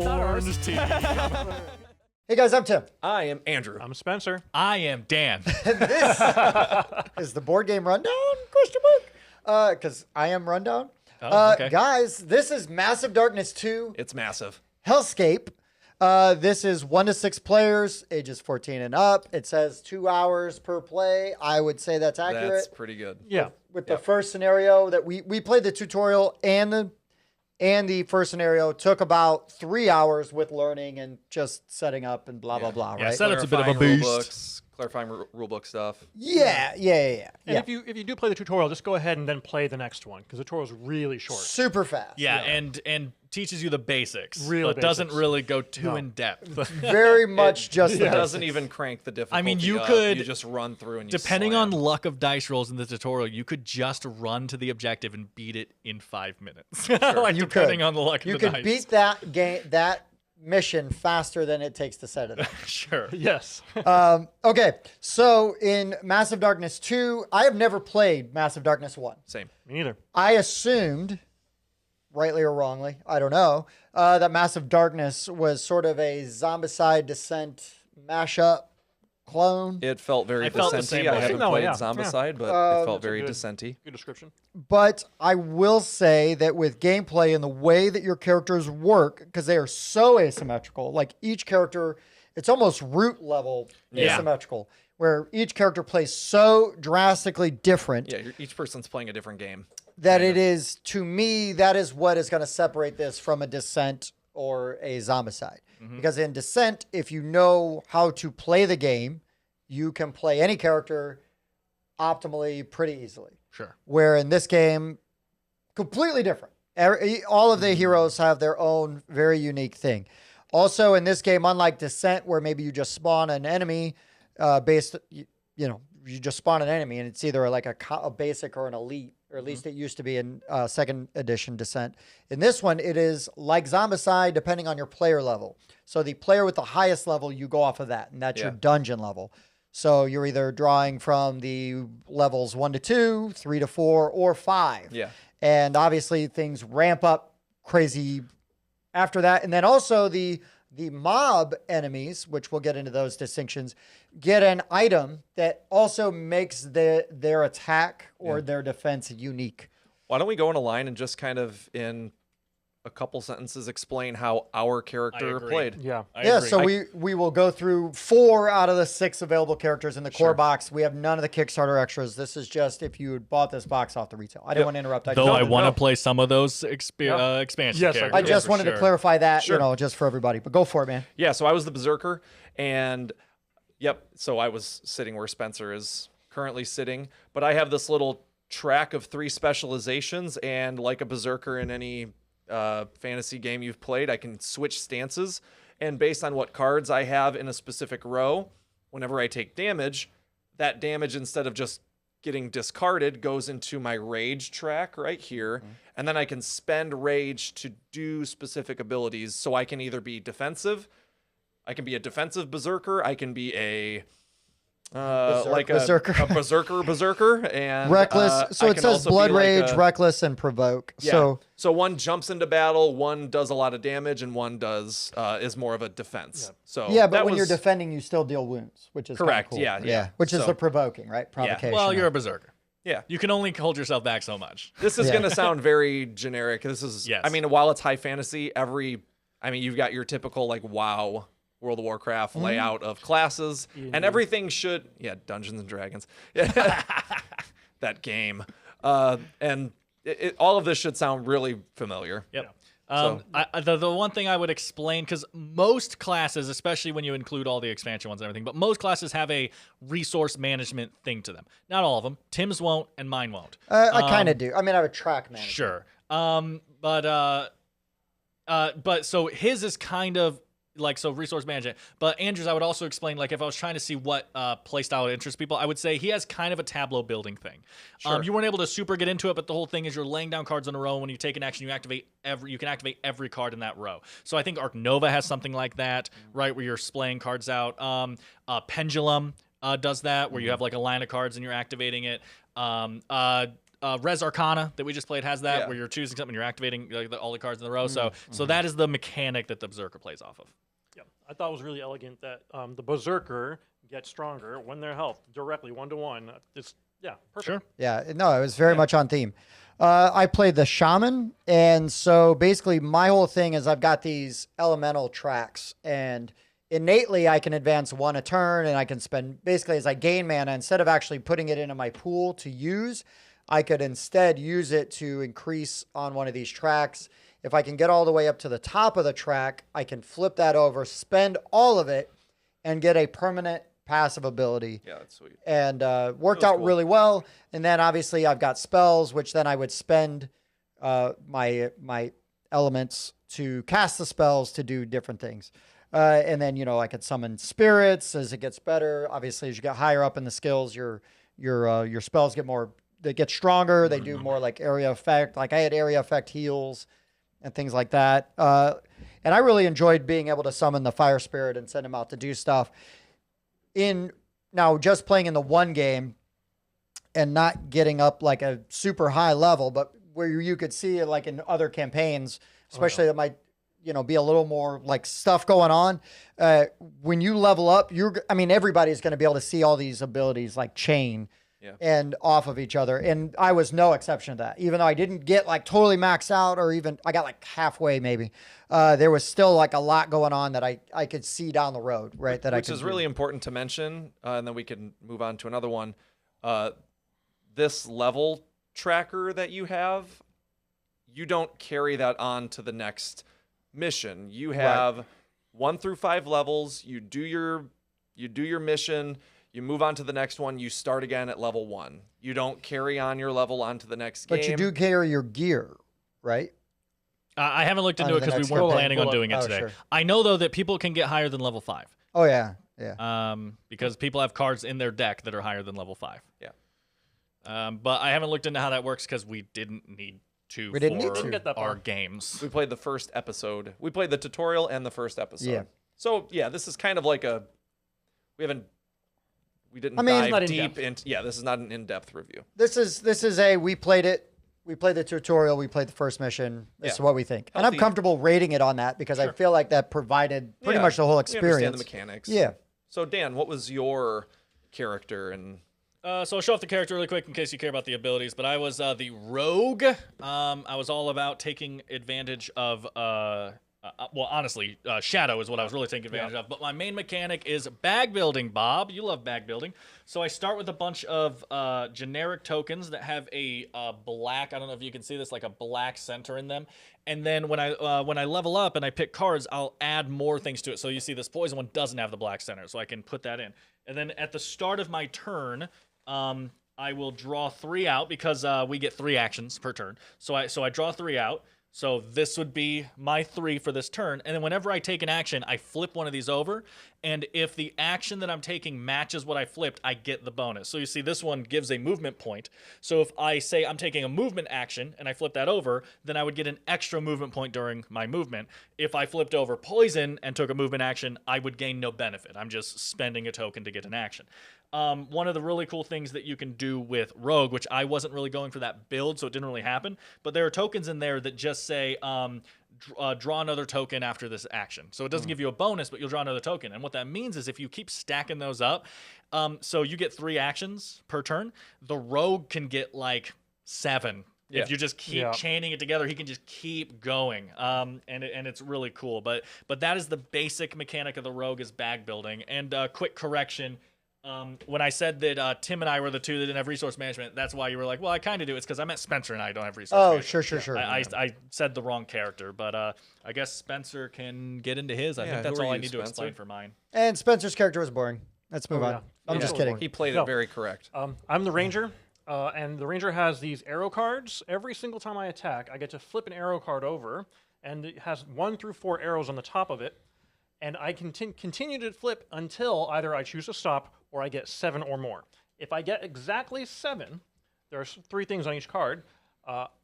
Orange tea. Hey guys, I'm Tim. I am Andrew. I'm Spencer. I am Dan. And this is the board game rundown? Because I am rundown. Okay. Guys, this is Massive Darkness 2. It's massive. Hellscape. This is 1 to 6 players, ages 14 and up. It says 2 hours per play. I would say that's accurate. That's pretty good. Yeah. With the first scenario that we played the tutorial and the first scenario took about 3 hours with learning and just setting up and blah, blah, blah, Yeah, right? setup's a bit of a Clarifying beast. Clarifying rulebook stuff. Yeah. And if you do play the tutorial, just go ahead and then play the next one because the tutorial is really short. Super fast. Yeah, and teaches you the basics, Real but doesn't basics. really go too in depth. Very much just It the doesn't basics. even crank the difficulty. I mean, you up. could- You just run through and you Depending slam. on luck of dice rolls in the tutorial, you could just run to the objective and beat it in 5 minutes. Like, You depending could. on the luck You of the could dice. beat that game, that mission faster than it takes to set it up. Sure. Yes. Okay, so in Massive Darkness 2, I have never played Massive Darkness 1. Same. Me neither. I assumed, rightly or wrongly, I don't know, that Massive Darkness was sort of a Zombicide Descent mashup clone. It felt very I felt the same Descent-y. I way. haven't No, played yeah. Zombicide, but it felt very good. Descent-y. Good description. But I will say that with gameplay and the way that your characters work, because they are so asymmetrical, like each character, it's almost root level Yeah. asymmetrical, where each character plays so drastically different Yeah, each person's playing a different game. that it is, to me, that is what is going to separate this from a Descent or a Zombicide. Because in Descent, if you know how to play the game, you can play any character optimally pretty easily. Sure. Where in this game, completely different. All of the heroes have their own very unique thing. Also, in this game, unlike Descent, where maybe you just spawn an enemy you just spawn an enemy, and it's either like a basic or an elite, or at least it used to be in second edition Descent. In this one, it is like Zombicide, depending on your player level. So the player with the highest level, you go off of that, and that's your dungeon level. So you're either drawing from the levels 1 to 2, 3 to 4, or 5. Yeah. And obviously things ramp up crazy after that. And then also the mob enemies, which we'll get into those distinctions, get an item that also makes their attack or their defense unique. Why don't we go in a line and just kind of, in a couple sentences, explain how our character agree. played? Yeah. I Yeah, agree. so we will go through 4 out of the 6 available characters in the core box. We have none of the Kickstarter extras. This is just if you had bought this box off the retail. I didn't want to interrupt. Though I want to no. play some of those expansion Yes, I characters. I just for wanted to sure. clarify that, Sure. just for everybody. But go for it, man. Yeah, so I was the Berserker, and so I was sitting where Spencer is currently sitting, but I have this little track of 3 specializations, and like a Berserker in any fantasy game you've played, I can switch stances, and based on what cards I have in a specific row, whenever I take damage, that damage, instead of just getting discarded, goes into my rage track right here, and then I can spend rage to do specific abilities, so I can either be defensive, I can be a defensive berserker, I can be a Berserker. a berserker, and Reckless. So I it can says also Blood be like Rage, a- Reckless, and Provoke. yeah. So one jumps into battle, one does a lot of damage, and one does is more of a defense. So Yeah, but that when you're was- defending, you still deal wounds, which is kinda Correct, cool. yeah. Which is So- the provoking, right? Provocation. Well, you're a berserker. yeah. You can only hold yourself back so much. This is Yeah. going to sound very generic. This is, Yes. I mean, while it's high fantasy, you've got your typical like WoW, World of Warcraft layout of classes, and everything should, Dungeons and Dragons, that game, and all of this should sound really familiar. Yep. So- The one thing I would explain, because most classes, especially when you include all the expansion ones and everything, but most classes have a resource management thing to them. Not all of them. Tim's won't, and mine won't. I kind of do. I mean, I have a track manager. Sure. But so his is kind of like, so resource management. But Andrew's, I would also explain, like, if I was trying to see what play style interests people, I would say he has kind of a tableau building thing. Sure. You weren't able to super get into it, but the whole thing is you're laying down cards in a row. And when you take an action, you can activate every card in that row. So I think Arc Nova has something like that, right, where you're splaying cards out. Pendulum does that, where you have like a line of cards and you're activating it. Res Arcana that we just played has that, Yeah. where you're choosing something, you're activating all the cards in a row. So that is the mechanic that the Berserker plays off of. Yeah, I thought it was really elegant that the Berserker gets stronger when their health directly 1-to-1. It's perfect. Sure. Yeah, no, it was very much on theme. I played the Shaman, and so basically my whole thing is I've got these elemental tracks, and innately I can advance 1 a turn, and I can spend, basically as I gain mana, instead of actually putting it into my pool to use, I could instead use it to increase on one of these tracks. If I can get all the way up to the top of the track, I can flip that over, spend all of it, and get a permanent passive ability. Yeah, that's sweet. And worked out cool. really well. And then obviously I've got spells, which then I would spend my elements to cast the spells to do different things. And then, I could summon spirits as it gets better. Obviously, as you get higher up in the skills, your spells they get stronger. They do more like area effect. Like I had area effect heals and things like that. And I really enjoyed being able to summon the fire spirit and send him out to do stuff. Now just playing in the one game and not getting up like a super high level, but where you could see it like in other campaigns, especially that might, be a little more like stuff going on. When you level up, everybody's going to be able to see all these abilities like chain and off of each other. And I was no exception to that. Even though I didn't get like totally maxed out, or even I got like halfway maybe, there was still like a lot going on that I could see down the road, right? Which is really important to mention, and then we can move on to another one. This level tracker that you have, you don't carry that on to the next mission. You have 1 through 5 levels. You do your mission. You move on to the next one. You start again at level 1. You don't carry on your level onto the next game. But you do carry your gear, right? I haven't looked into it because we weren't planning on doing it today. Sure. I know, though, that people can get higher than level 5. Oh, yeah. Because people have cards in their deck that are higher than level 5. Yeah. But I haven't looked into how that works because we didn't need to We didn't for need to. Get that far. our games. We played the first episode. We played the tutorial and the first episode. Yeah. So, this is kind of like we didn't it's dive not deep in-depth. into, this is not an in-depth review. This is we played it. We played the tutorial. We played the first mission. This is what we think. And I'm Healthy. comfortable rating it on that because I feel like that provided pretty much the whole We experience. understand the mechanics. Yeah. So, Dan, what was your character? And So I'll show off the character really quick in case you care about the abilities. But I was the rogue. I was all about taking advantage of. Honestly, Shadow is what I was really taking advantage of. But my main mechanic is bag building, Bob. You love bag building. So I start with a bunch of generic tokens that have a black, I don't know if you can see this, like a black center in them. And then when I level up and I pick cards, I'll add more things to it. So you see this poison one doesn't have the black center, so I can put that in. And then at the start of my turn, I will draw 3 out because we get 3 actions per turn. So I draw 3 out. So this would be my 3 for this turn. And then whenever I take an action, I flip one of these over. And if the action that I'm taking matches what I flipped, I get the bonus. So you see this one gives a movement point. So if I say I'm taking a movement action and I flip that over, then I would get an extra movement point during my movement. If I flipped over poison and took a movement action, I would gain no benefit. I'm just spending a token to get an action. One of the really cool things that you can do with Rogue, which I wasn't really going for that build, so it didn't really happen, but there are tokens in there that just say draw another token after this action. So it doesn't give you a bonus, but you'll draw another token. And what that means is if you keep stacking those up, so you get 3 actions per turn, the Rogue can get like 7. Yeah. If you just keep chaining it together, he can just keep going, and it's really cool. But that is the basic mechanic of the Rogue is bag building. And quick correction. When I said that Tim and I were the 2 that didn't have resource management, that's why you were like, well, I kind of do. It's because I meant Spencer and I don't have resource management. Sure. I said the wrong character, but I guess Spencer can get into his. I think that's who are all I you, need to Spencer? explain for mine. And Spencer's character was boring. Let's move on. yeah. I'm Yeah. just kidding. he played No. it very correct. I'm the ranger, and the ranger has these arrow cards. Every single time I attack, I get to flip an arrow card over, and it has 1 through 4 arrows on the top of it. And I continue to flip until either I choose to stop or I get 7 or more. If I get exactly 7, there's 3 things on each card.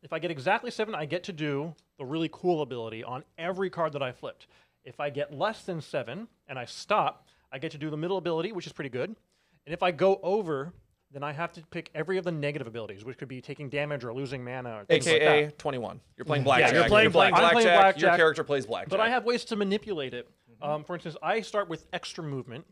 If I get exactly 7, I get to do the really cool ability on every card that I flipped. If I get less than 7 and I stop, I get to do the middle ability, which is pretty good. And if I go over then I have to pick every of the negative abilities, which could be taking damage or losing mana. Or things like AKA that. 21. You're playing blackjack. you're playing blackjack. I'm playing Your blackjack, character plays blackjack. But I have ways to manipulate it. For instance, I start with extra movement,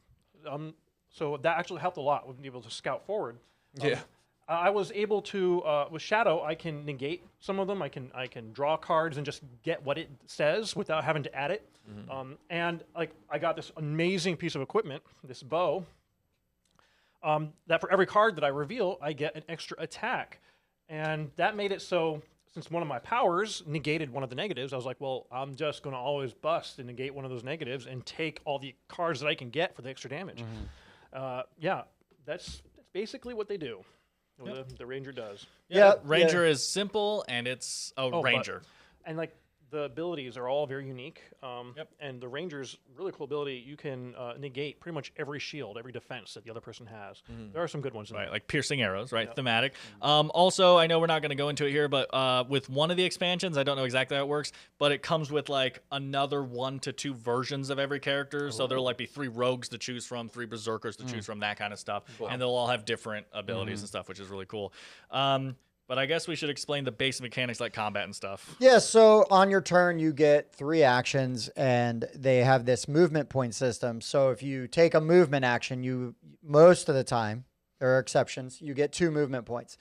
so that actually helped a lot with being able to scout forward. Yeah. I was able to with Shadow. I can negate some of them. I can draw cards and just get what it says without having to add it. And like I got this amazing piece of equipment, this bow. That for every card that I reveal, I get an extra attack, and that made it so. Since one of my powers negated one of the negatives, I was like, well, I'm just going to always bust and negate one of those negatives and take all the cards that I can get for the extra damage. Yeah, that's basically what they do. What the Ranger does. Yeah, Ranger is simple, and it's a Ranger. And like the abilities are all very unique. And the Ranger's really cool ability, you can negate pretty much every shield, every defense that the other person has. There are some good ones in Right, there. like piercing arrows, right? Thematic. Also, I know we're not going to go into it here, but with one of the expansions, I don't know exactly how it works, but it comes with like another 1 to 2 versions of every character. So there'll like be 3 rogues to choose from, 3 berserkers to choose from, that kind of stuff. And they'll all have different abilities and stuff, which is really cool. But I guess we should explain the basic mechanics like combat and stuff. Yeah, so on your turn, you get 3 actions, and they have this movement point system. So if you take a movement action, most of the time, there are exceptions, you get 2 movement points.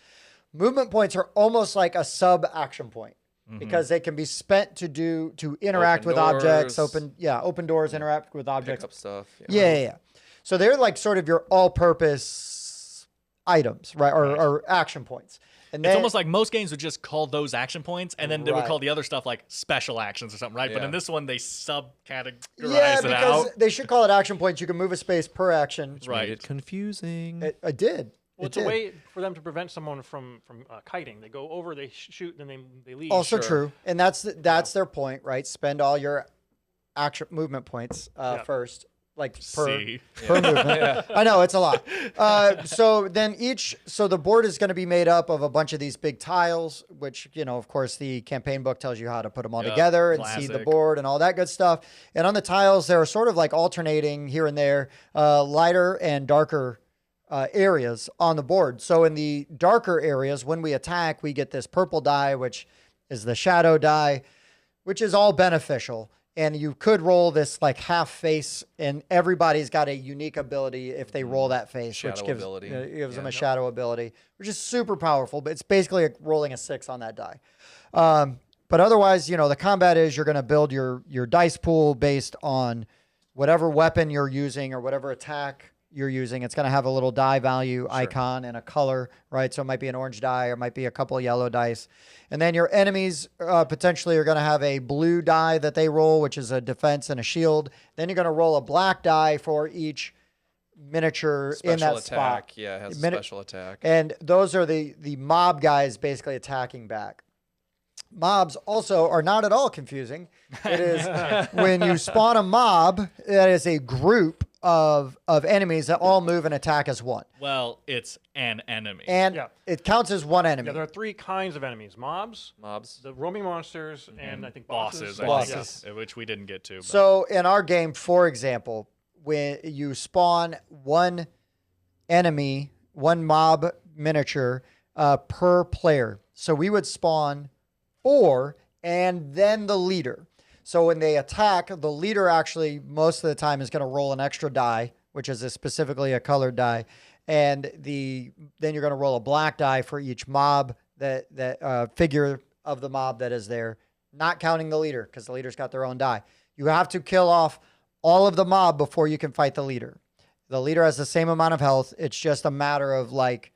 Movement points are almost like a sub-action point because they can be spent to interact with objects, open doors, interact with objects. Pick up stuff. Yeah. So they're like sort of your all-purpose items, right, or action points. And It's almost like most games would just call those action points, and then they would Right. call the other stuff like special actions or something, right? But Yeah. in this one, they subcategorize yeah, it because out. they should call it action points. You can move a space per action. Right. Made it confusing. I did. Well, it's a way for them to prevent someone from kiting. They go over, they shoot, and then they leave. Also true, and that's their point, right? Spend all your action movement points first, like per movement. I know it's a lot. So the board is going to be made up of a bunch of these big tiles, which of course, the campaign book tells you how to put them all together and see the board and all that good stuff. And on the tiles, there are sort of like alternating here and there, lighter and darker areas on the board. So in the darker areas, when we attack, we get this purple die, which is the shadow die, which is all beneficial. And you could roll this like half face, and everybody's got a unique ability if they roll that face, Shadow which gives, ability. gives them a shadow ability, which is super powerful. But it's basically like rolling a 6 on that die. But otherwise, the combat is you're going to build your dice pool based on whatever weapon you're using or whatever attack you're using. It's going to have a little die value icon and a color, right? So it might be an orange die or it might be a couple of yellow dice. And then your enemies potentially are going to have a blue die that they roll, which is a defense and a shield. Then you're going to roll a black die for each miniature in that spot. Yeah, it has a special attack. And those are the mob guys basically attacking back. Mobs also are not at all confusing. It is when you spawn a mob, that is a group of enemies that all move and attack as one. Well, it's an enemy. And it counts as one enemy. Yeah, there are 3 kinds of enemies: mobs, the roaming monsters, and I think bosses. Bosses, which we didn't get to. But. So in our game, for example, when you spawn one enemy, one mob miniature per player. So we would spawn 4 and then the leader. So when they attack, the leader actually most of the time is going to roll an extra die, which is specifically a colored die, and then you're going to roll a black die for each mob that figure of the mob that is there, not counting the leader because the leader's got their own die. You have to kill off all of the mob before you can fight the leader. The leader has the same amount of health. It's just a matter of like,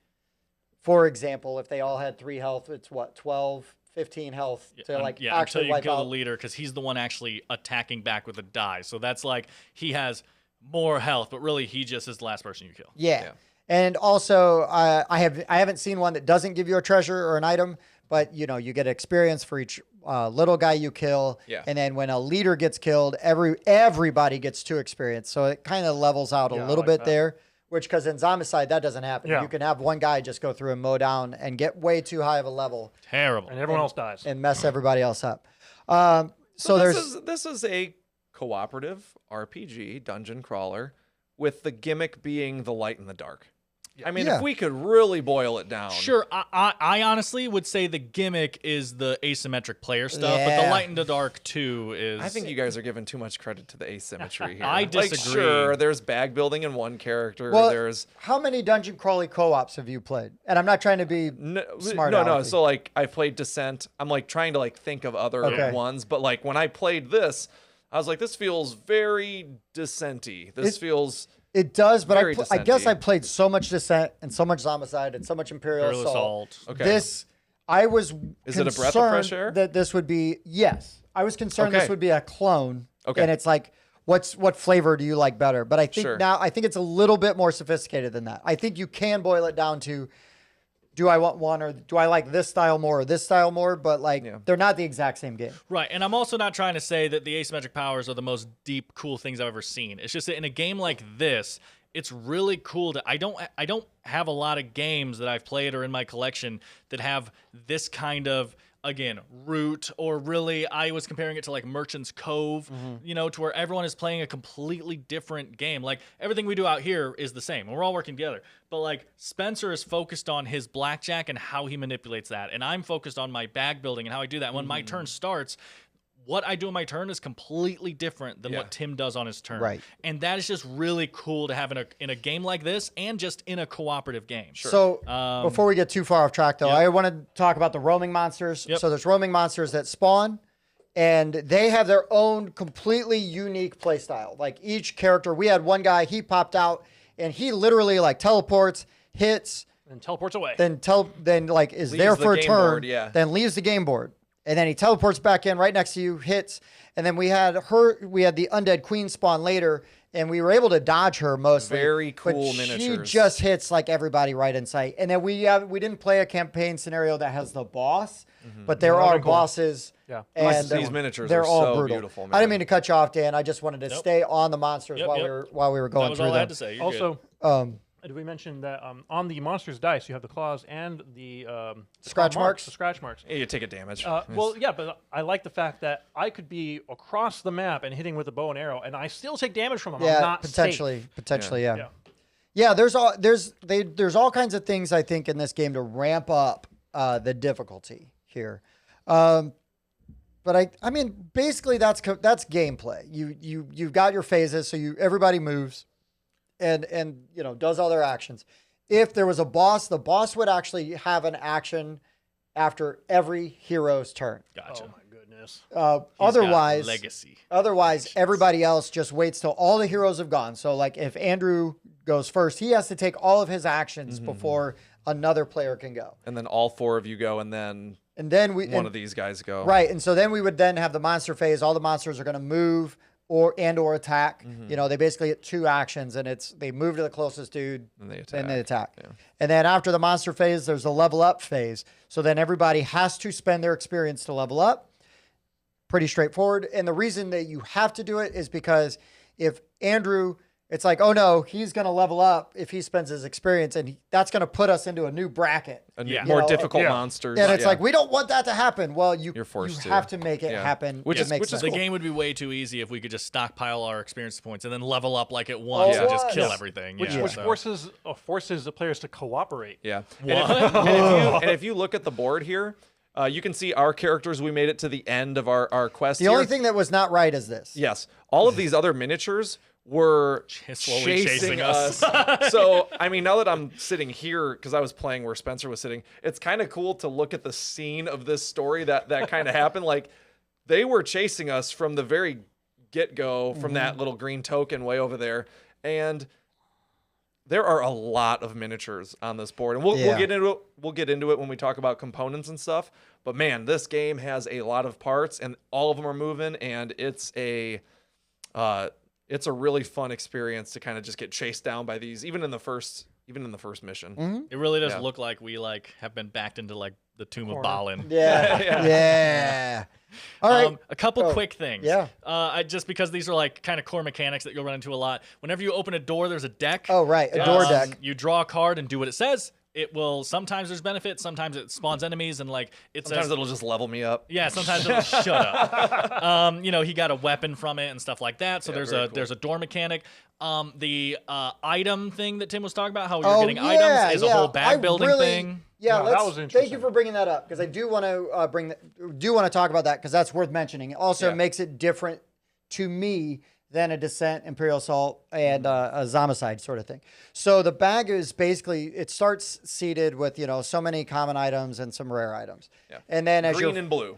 for example, if they all had 3 health, it's what, 12, 15 health to actually until you wipe kill out the leader, because he's the one actually attacking back with a die. So that's like he has more health, but really he just is the last person you kill. Yeah. And also, I haven't seen one that doesn't give you a treasure or an item, but you get experience for each little guy you kill. Yeah. And then when a leader gets killed, everybody gets 2 experience. So it kind of levels out a little bit there. Which, because in Zombicide, that doesn't happen. Yeah. You can have one guy just go through and mow down and get way too high of a level. Terrible. And everyone else dies. And mess everybody else up. So this is a cooperative RPG dungeon crawler with the gimmick being the light and the dark. I mean, Yeah. if we could really boil it down. Sure, I honestly would say the gimmick is the asymmetric player stuff, but the Yeah. Light in the Dark 2 is. I think you guys are giving too much credit to the asymmetry here. I Like, disagree. sure, there's bag building in one character. Well, There's how many dungeon crawly co-ops have you played? And I'm not trying to be smart. no. So like, I played Descent. I'm like trying to like think of other Okay. ones, but like when I played this, I was like, this feels very Descent-y. This feels. It does, but Very I guess Descent-y. I played so much Descent and so much Zombicide and so much Imperial Imperial Assault. Assault. Okay. This, I was Is it a concerned breath of fresh air? that this would be, yes. I was concerned Okay. this would be a clone. Okay. And it's like, what flavor do you like better? But I think Sure. now, I think it's a little bit more sophisticated than that. I think you can boil it down to, do I want one or do I like this style more or this style more? But like, they're not the exact same game. Right, and I'm also not trying to say that the asymmetric powers are the most deep, cool things I've ever seen. It's just that in a game like this, it's really cool to. I don't have a lot of games that I've played or in my collection that have this kind of, again, route, or really I was comparing it to like Merchant's Cove, you know, to where everyone is playing a completely different game. Like everything we do out here is the same and we're all working together. But like Spencer is focused on his blackjack and how he manipulates that. And I'm focused on my bag building and how I do that. When my turn starts, what I do in my turn is completely different than what Tim does on his turn. Right. And that is just really cool to have in a game like this and just in a cooperative game. So before we get too far off track, though, I want to talk about the roaming monsters. Yep. So there's roaming monsters that spawn, and they have their own completely unique play style. Like each character, we had one guy, he popped out, and he literally like teleports, hits, And teleports away. then like is Leaves there the for a game turn, board, yeah. then leaves the game board. And then he teleports back in right next to you, hits, and then we had the undead queen spawn later, and we were able to dodge her mostly. Very cool but miniatures. She just hits like everybody right in sight. And then we didn't play a campaign scenario that has the boss, but there are cool. bosses. Yeah. And These miniatures they're are all so brutal. beautiful, I man. didn't mean to cut you off, Dan. I just wanted to stay on the monsters Yep, while yep. we were going That was through all I them. had to say. You're Also, Um, did we mention that on the monster's dice, you have the claws and the Scratch claw marks? The scratch marks. Yeah, you take a damage. Well, yeah, but I like the fact that I could be across the map and hitting with a bow and arrow, and I still take damage from them. I'm yeah, not potentially, safe. yeah. Yeah. Yeah, there's all kinds of things I think in this game to ramp up the difficulty here. But I mean, basically that's gameplay. You've got your phases, so everybody moves, and you know does all their actions. If there was a boss, the boss would actually have an action after every hero's turn. Gotcha. Oh my goodness. He's got Otherwise, legacy. everybody else just waits till all the heroes have gone. So like if Andrew goes first, he has to take all of his actions before another player can go. and then all four of you go, and then And then one of these guys go. right, and so then we would then have the monster phase. All the monsters are going to move or attack. You know, they basically get two actions, and they move to the closest dude, And they attack. then they attack. Yeah. And then after the monster phase, there's a level up phase. So then everybody has to spend their experience to level up. Pretty straightforward. And the reason that you have to do it is because if Andrew, it's like, oh no, he's going to level up if he spends his experience, and that's going to put us into a new bracket. More know, difficult yeah. monsters. And it's yeah. like, we don't want that to happen. Well, You're forced you to. have to make it Yeah. happen. Which to is- make which is sense. The game would be way too easy if we could just stockpile our experience points and then level up like at once Oh, and just yes. kill Yes. everything. Which yeah, forces the players to cooperate. Yeah. What? And if you look at the board here, you can see our characters. We made it to the end of our quest. The here. only thing that was not right is this. Yes. All of these other miniatures were Slowly chasing us. So, I mean, now that I'm sitting here, because I was playing where Spencer was sitting, it's kind of cool to look at the scene of this story that kind of happened. Like, they were chasing us from the very get-go, from that little green token way over there. And there are a lot of miniatures on this board. And we'll get into it. We'll get into it when we talk about components and stuff. But, man, this game has a lot of parts, and all of them are moving, and it's a really fun experience to kind of just get chased down by these, even in the first mission. It really does Yeah. look like we have been backed into like the tomb of Balin. Yeah. yeah. All right. A couple quick things. yeah. Just because these are like kind of core mechanics that you'll run into a lot. Whenever you open a door, there's a deck. Oh, right. A door deck. You draw a card and do what it says, it will sometimes there's benefits, sometimes it spawns enemies, and like it Sometimes says it'll just level me up. yeah, sometimes it'll shut up. You know, he got a weapon from it and stuff like that. So there's very cool. there's a door mechanic. The item thing that Tim was talking about, how you're getting items, is a whole bag building thing. Yeah, No, that was thank interesting. you for bringing that up because I do want to talk about that because that's worth mentioning. It also makes it different to me than a Descent, Imperial Assault, and a Zombicide sort of thing. So the bag is basically, it starts seated with, you know, so many common items and some rare items. Yeah. And then as Green and blue.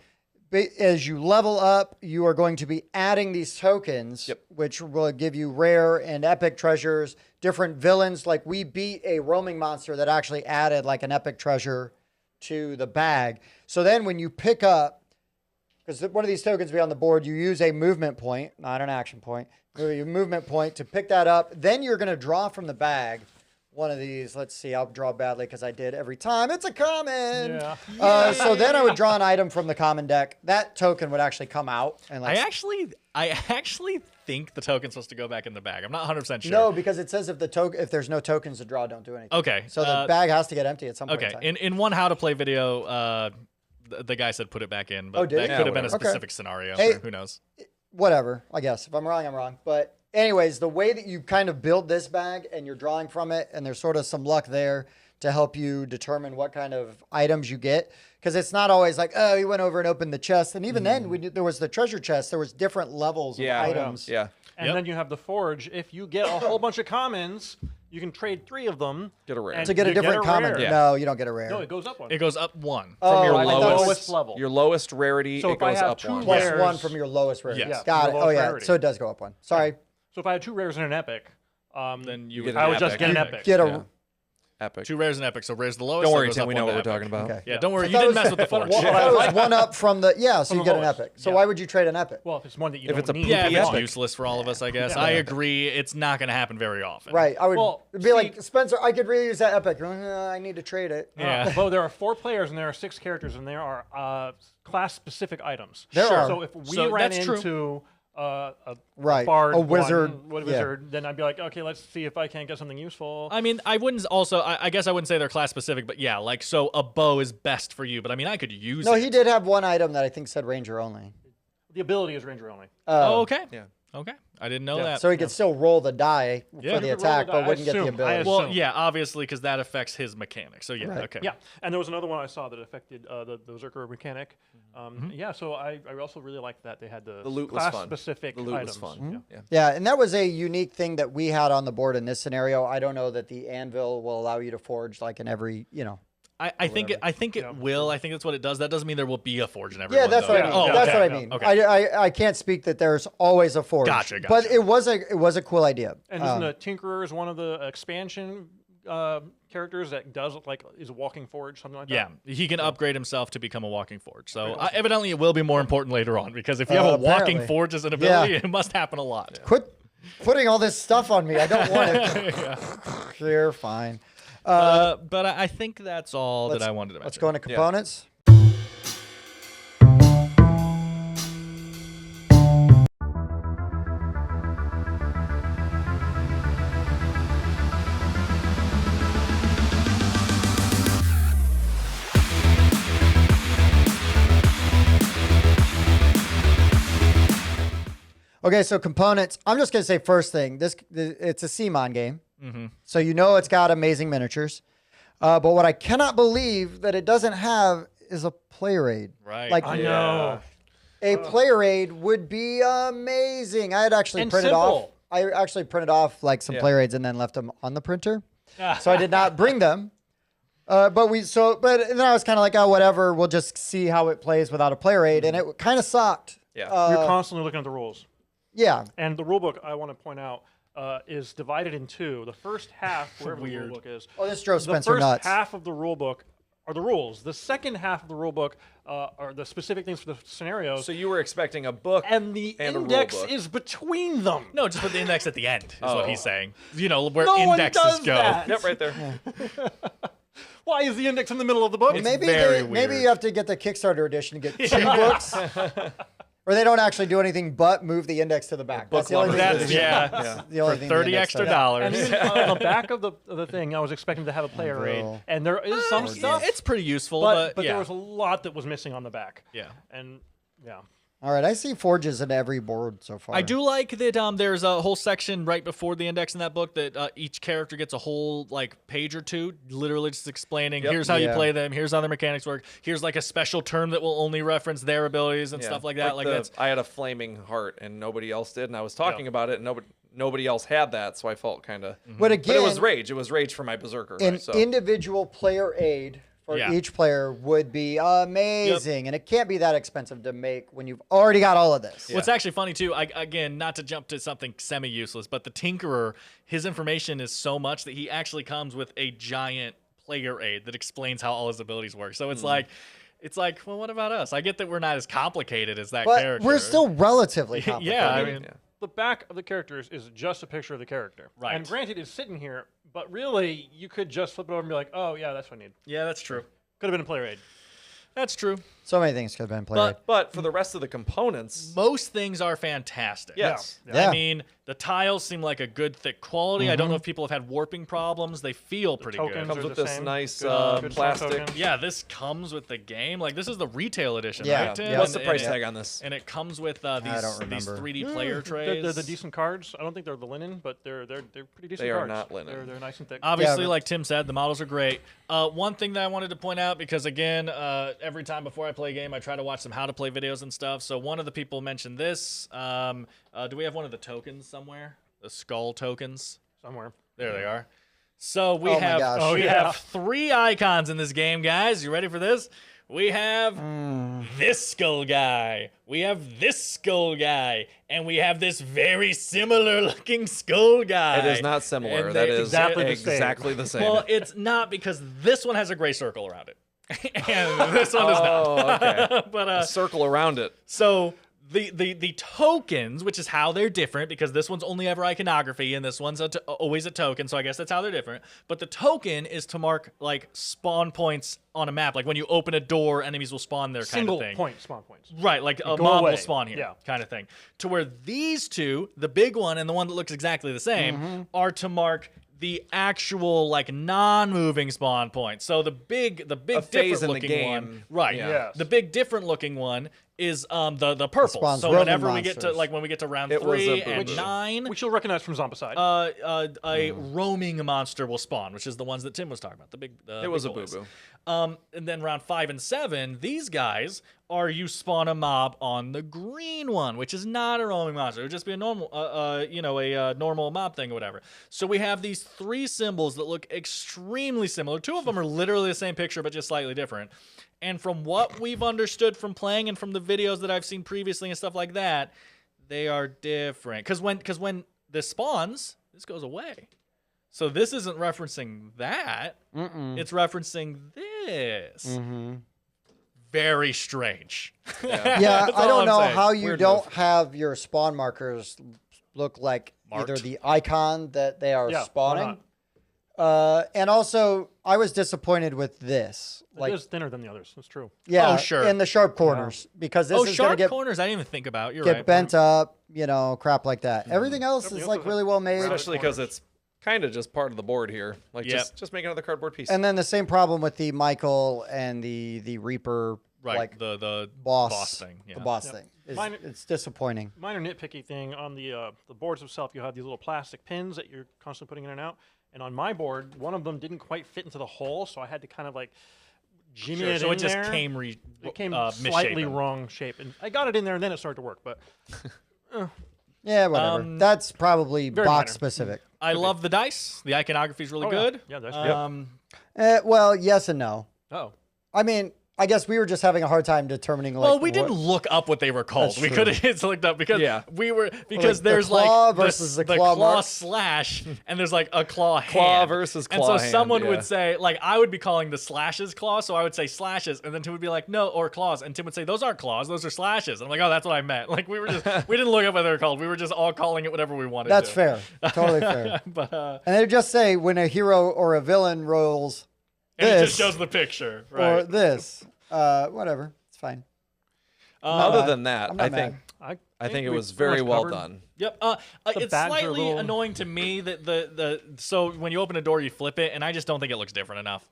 as you level up, you are going to be adding these tokens, which will give you rare and epic treasures, different villains. Like we beat a roaming monster that actually added like an epic treasure to the bag. So then when you pick up, because one of these tokens will be on the board, you use a movement point, not an action point, your movement point to pick that up. Then you're going to draw from the bag one of these. Let's see, I'll draw badly because I did every time. It's a common. Yeah. So then I would draw an item from the common deck. That token would actually come out. And like, I actually think the token's supposed to go back in the bag. I'm not 100% sure. no, because it says if there's no tokens to draw, don't do anything. Okay. So the bag has to get empty at some point. Okay. In time. In one how to play video, the guy said put it back in, but did that he? could have been a whatever. specific scenario. Hey. Who knows? Whatever, I guess. If I'm wrong, I'm wrong. But anyways, the way that you kind of build this bag and you're drawing from it, and there's sort of some luck there to help you determine what kind of items you get. Because it's not always like, oh, you went over and opened the chest. And even then, there was the treasure chest. There was different levels of items. Yeah. And then you have the Forge. If you get a whole bunch of commons, you can trade 3 of them. Get a rare. and To get a you different common. rare. Yeah. No, you don't get a rare. No, it goes up one. It goes up 1. Oh, From your I thought it was- lowest level. Your lowest rarity, So it if I goes have up 2 1. Plus rares- 1 from your lowest rarity. Yes. Got it. Your Oh, lowest yeah. rarity. So it does go up 1. Sorry. So if I had 2 rares and an epic, Then you get would an I would epic. just get an epic. Get a. Yeah. Epic. 2 rares and epic. So rares the lowest. Don't so it worry, goes Tim. up We 1 know what to we're epic. talking about. Okay. Yeah, don't worry. I You thought didn't it was- mess with the Forge. Well, I was 1 up from the. Yeah, so From you the get an lowest. epic. So Yeah. why would you trade an epic? Well, if it's one that you If don't it's a need. Yeah, if PP it's epic. useless for all of us, I guess. I agree. It's not going to happen very often. Right. I would Well, be like, Spencer, I could really use that epic. I need to trade it. Yeah. Well, there are 4 players and there are 6 characters, and there are class-specific items. There are. So if we So ran that's true. into a a bard, wizard, one yeah. wizard, then I'd be like, okay, let's see if I can't get something useful. I mean, I wouldn't also, I guess I wouldn't say they're class specific, but yeah, like, so a bow is best for you, but I mean, I could use No, it. he did have one item that I think said Ranger only. The ability is ranger only. Oh, okay. Yeah. Okay. I didn't know Yeah. that. So he could still roll the die Yeah. for the He could roll attack, the but die. wouldn't get the I ability. Well, assume. yeah, obviously, because that affects his mechanics. So yeah, Right. okay. Yeah, and there was another one I saw that affected the Berserker mechanic. Yeah, so I also really liked that they had the loot was fun. class-specific The loot items. was fun. Mm-hmm. Yeah. Yeah, and that was a unique thing that we had on the board in this scenario. I don't know that the anvil will allow you to forge like in every, I think it will. I think that's what it does. That doesn't mean there will be a forge in every Yeah, one, that's though. what I mean. Oh, That's okay. what I mean. Okay. I can't speak that there's always a forge. Gotcha. But it was a cool idea. And isn't the Tinkerer is one of the expansion characters that is a walking forge, something like Yeah, that? he can upgrade himself to become a walking forge. So evidently, it will be more important later on because if you have a walking apparently. forge as an ability, Yeah. it must happen a lot. Quit putting all this stuff on me. I don't want it. You're fine. But I think that's all that I wanted to mention. Let's go into components. Okay, so components. I'm just gonna say first thing. It's a CMON game, so you know it's got amazing miniatures. But what I cannot believe that it doesn't have is a player aid. Right. Like I know. a player aid would be amazing. I had actually And printed off. simple. I actually printed off like some Yeah. player aids and then left them on the printer. So I did not bring them. But then I was kind of like, oh, whatever. We'll just see how it plays without a player aid, and it kind of sucked. Yeah. You're constantly looking at the rules. Yeah. And the rule book, I want to point out, is divided in 2. The first half, wherever the rule book is, Oh, this drove the Spencer first nuts. half of the rule book are the rules. The second half of the rule book are the specific things for the scenarios. So you were expecting a book and the and a rule index book. is between them. No, just put the index at the end, is what he's saying. You know, where No one indexes does go. that. Yep, right there. Why is the index in the middle of the book? Maybe very maybe weird. you have to get the Kickstarter edition to get 2 books. Or they don't actually do anything but move the index to the back. That's the only thing. That's, Yeah. yeah. the only For thing the 30 index extra does. dollars. And even on the back of the thing, I was expecting to have a player aid, and there is some stuff, It's pretty useful, but yeah. there was a lot that was missing on the back. Yeah. And yeah. All right, I see forges in every board so far. I do like that there's a whole section right before the index in that book that each character gets a whole like page or two, literally just explaining here's how you Yeah. play them, here's how their mechanics work, here's like a special term that will only reference their abilities and stuff like that. Like that's I had a flaming heart and nobody else did, and I was talking about it, and nobody else had that, so I felt kind of. But again, But it was rage. It was rage for my berserker. an so. individual player aid for Yeah. each player would be amazing, and it can't be that expensive to make when you've already got all of this. What's actually funny too, again, not to jump to something semi-useless, but the Tinkerer, his information is so much that he actually comes with a giant player aid that explains how all his abilities work. So it's like, well, what about us? I get that we're not as complicated as that But character. we're still relatively complicated. yeah, I mean, The back of the character is just a picture of the character. Right. And granted, it's sitting here, but really, you could just flip it over and be like, oh, yeah, that's what I need. yeah, that's true. Could have been a player aid. That's true. So many things could have been played. But for the rest of the components, Most things are fantastic. yes. Yeah. I mean, the tiles seem like a good thick quality. I don't know if people have had warping problems. They feel pretty good. tokens Comes are with the this same. nice Good plastic. tokens. Yeah, this comes with the game. Like this is the retail edition, Yeah. right, Tim? Yeah. What's the And- price and tag on this? And it comes with don't these remember. 3D player trays. They're the decent cards. I don't think they're the linen, but they're pretty decent They are cards. not linen. They're nice and thick. Obviously, but- like Tim said, the models are great. One thing that I wanted to point out, because again, every time before I play a game, I try to watch some how to play videos and stuff. So one of the people mentioned this. Do we have one of the tokens somewhere? The skull tokens. Somewhere. There they are. So we Oh my have gosh. we yeah. have 3 icons in this game, guys. You ready for this? We have this skull guy. We have this skull guy, and we have this very similar looking skull guy. It is not similar. And That they- is exactly the same. exactly the same. Well, it's not because this one has a gray circle around it, and this one is not. Oh, okay. But A circle around it. so the tokens, which is how they're different, because this one's only ever iconography and this one's always a token, so I guess that's how they're different. But the token is to mark like spawn points on a map, like when you open a door, enemies will spawn there, kind Single of thing. point spawn points. Right, like a go mob away. will spawn here, Yeah. kind of thing. To where these two, the big one and the one that looks exactly the same, are to mark the actual like non-moving spawn point. So the big A phase different in the looking game. one, right? Yeah. Yes. The big different looking one is the purple. spawns So Roman whenever we get to monsters. like when we get to round It was 3 a and boo-boo. 9, Which you'll recognize from Zombicide. a roaming monster will spawn, which is the ones that Tim was talking about. The big. It was a big boys. boo-boo. And then round 5 and 7, these guys are you spawn a mob on the green one, which is not a roaming monster. It would just be a normal, a normal mob thing or whatever. So we have these 3 symbols that look extremely similar. 2 of them are literally the same picture, but just slightly different. And from what we've understood from playing and from the videos that I've seen previously and stuff like that, they are different. Because when this spawns, this goes away. So this isn't referencing that. It's referencing this. Very strange. Yeah, That's I all don't I'm know saying. how you Weird don't move. have your spawn markers look like either Marked. the icon that they are Yeah, why spawning. And also, I was disappointed with this. It is thinner than the others. That's true. Yeah, Oh, sure. in the sharp corners, because this Oh, is going to sharp get corners. I didn't even think about. You're get right. bent up, crap like that. Everything else Everything is else like is really well made. Especially because it's kind of just part of the board here. Like Yep. just make another cardboard piece. And then the same problem with the Michael and the Reaper, Right. like the boss thing. Yeah. The boss thing. Mine- It's disappointing. Minor nitpicky thing on the boards itself. You have these little plastic pins that you're constantly putting in and out. And on my board, one of them didn't quite fit into the hole, so I had to kind of like jimmy Sure, it so in it just there. came It came slightly misshapen. wrong shape, and I got it in there, and then it started to work. But Yeah, whatever. That's probably very box minor. specific. I love the dice. The iconography is really Oh, yeah. good. Yeah, that's Well, yes and no. oh, I mean, I guess we were just having a hard time determining. Like, Well, we didn't look up what they were called. That's We true. could have just looked up because Yeah. we were because the there's claw like versus the the claw mark. slash and there's like a claw hand. Claw versus And claw so hand, someone yeah. would say like I would be calling the slashes claw, so I would say slashes, and then Tim would be like no or claws, and Tim would say those aren't claws, those are slashes. And I'm like oh that's what I meant. Like we didn't look up what they were called. We were just all calling it whatever we wanted. That's to. fair. Totally fair. But And they just say when a hero or a villain rolls and it this just shows the picture, or right? this, whatever, it's fine. Other than that, I'm not I think mad. I think it we was pretty very much well covered. done. Yep. It's bags are a slightly little- annoying to me that so when you open a door, you flip it, and I just don't think it looks different enough.